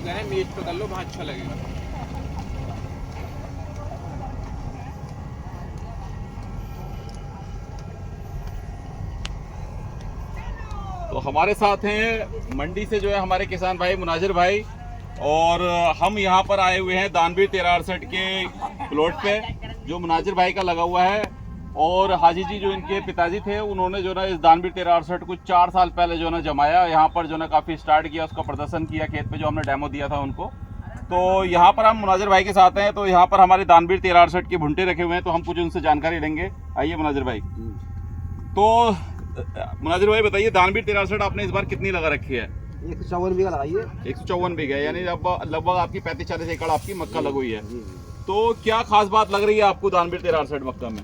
कह रहे हैं मेज पे कर लो, वहाँ अच्छा लगेगा। तो हमारे साथ हैं मंडी से जो है हमारे किसान भाई मुनाजिर भाई, और हम यहाँ पर आए हुए हैं दानवीर 1368 के प्लॉट पे जो मुनाजिर भाई का लगा हुआ है। और हाजी जी जो इनके पिताजी थे उन्होंने जो ना इस दानवीर 1368 को 4 साल पहले जो ना जमाया, यहाँ पर जो ना काफ़ी स्टार्ट किया, उसका प्रदर्शन किया खेत पे, जो हमने डेमो दिया था उनको। तो यहाँ पर हम मुनाजिर भाई के साथ हैं, तो यहाँ पर हमारे दानवीर 1368 के भुट्टे रखे हुए हैं, तो हम कुछ उनसे जानकारी लेंगे। आइए मुनाजिर भाई। तो मुनाजिर भाई बताइए, दानवीर 1368 आपने इस बार कितनी लगा रखी है? 154 बीघा लगाई है। 154 बीघा, यानी लगभग आपकी 35-40 एकड़ आपकी मक्का लगी हुई है। तो क्या खास बात लग रही है आपको दानवीर 1368 मक्का में?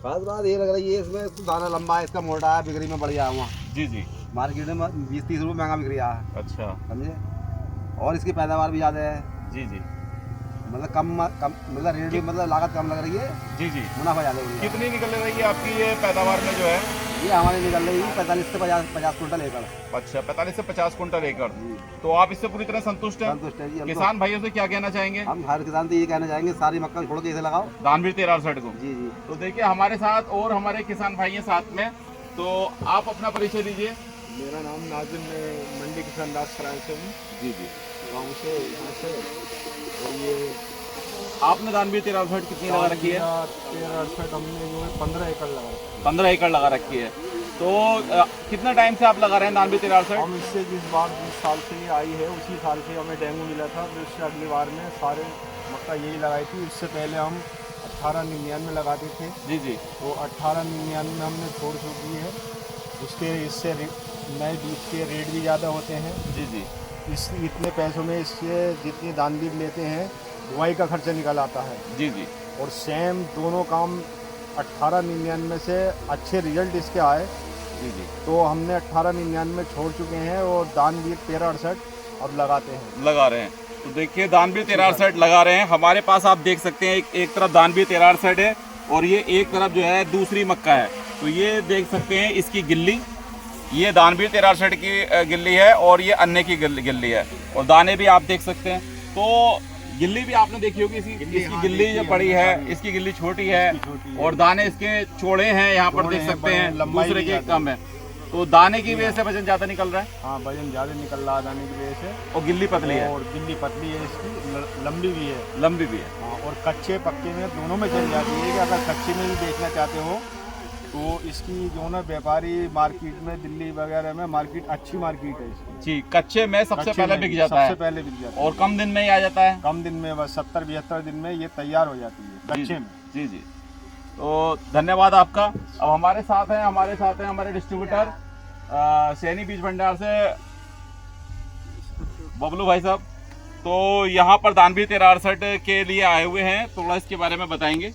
खास बात ये लग रही है, इसमें दाना लंबा है, इसका मोटा है, बिक्री में बढ़िया है। वहाँ जी जी, मार्केट में 20-30 रुपये महंगा बिक रहा है। अच्छा, समझे। और इसकी पैदावार भी ज़्यादा है। जी जी, मतलब कम मतलब रेट भी, मतलब लागत कम लग रही है, जी जी। मुनाफा ज़्यादा हो रही है। कितनी निकल रही है आपकी ये पैदावार में जो है? ये हमारी निकल रही है 45 से 50 कुंटल एकड़। अच्छा, 45 से 50 कुंटल एकड़। तो आप इससे पूरी तरह संतुष्ट हैं? संतुष्ट है जी। किसान भाइयों से क्या कहना चाहेंगे? हम हर किसान से ये कहना चाहेंगे, सारी मक्का छोड़ के इसे लगाओ, दानवीर 1368 को। जी जी। तो देखिए हमारे साथ और हमारे किसान भाई हैं साथ में, तो आप अपना परिचय दीजिए। मेरा नाम नाजिम, मैं मंडी किसान दास सराय से हूँ, जी जी। गाँव से, यहाँ से। और ये आपने दानवीर 1368 कितनी लगा रखी है? 1368 हमने जो है 15 एकड़ लगा रखा है। 15 एकड़ लगा रखी है। तो कितना टाइम से आप लगा रहे हैं दानवीर 1368? हम इससे जिस बार 20 साल से ये आई है, उसी साल से हमें डेंगू मिला था, फिर उससे अगली बार में सारे मक्का यही लगाई थी। इससे पहले हम 1899 में लगाते थे। जी जी। तो 1899 में हमने छोड़ दी है। उसके इससे नए बीज के रेट भी ज़्यादा होते हैं। जी जी। इस इतने पैसों में इससे जितनी दानवीर लेते हैं, दवाई का खर्चा निकल आता है। जी जी। और सेम दोनों काम 1899 से अच्छे रिजल्ट इसके आए। जी जी। तो हमने 1899 में छोड़ चुके हैं और दानवीर 1368 अब लगाते हैं, लगा रहे हैं। तो देखिए दानवीर 1368 लगा रहे हैं। हमारे पास आप देख सकते हैं एक तरफ दानवीर 1368 है और ये एक तरफ जो है दूसरी मक्का है। तो ये देख सकते हैं इसकी गिल्ली, ये दानवीर 1368 की गिल्ली है और ये अन्य की गिल्ली है, और दाने भी आप देख सकते हैं। तो गिल्ली भी आपने देखी होगी, इसकी गिल्ली जो पड़ी है, इसकी गिल्ली छोटी है और दाने इसके चौड़े हैं, यहाँ पर देख सकते हैं, दूसरे के कम है। तो दाने की वजह से वजन ज़्यादा निकल रहा है। हाँ, वजन ज़्यादा निकल रहा है दाने की वजह से। और गिल्ली पतली है, और गिल्ली पतली है, इसकी लंबी भी है। लंबी भी है। हाँ, और कच्चे पक्के में दोनों में चल जाती है कि अगर कच्चे में भी बेचना चाहते हो तो इसकी जो ना व्यापारी मार्केट में, दिल्ली वगैरह में मार्केट, अच्छी मार्केट है इसकी। जी, कच्चे में सबसे पहले बिक जाता है, सबसे पहले बिक जाता है और कम दिन में ही आ जाता है। कम दिन में, बस 70-72 दिन में ये तैयार हो जाती है कच्चे में। जी जी। तो धन्यवाद आपका। अब हमारे साथ हैं हमारे डिस्ट्रीब्यूटर सैनी बीज भंडार से बबलू भाई साहब। तो यहाँ पर दानवीर 1368 के लिए आए हुए हैं, थोड़ा इसके बारे में बताएंगे।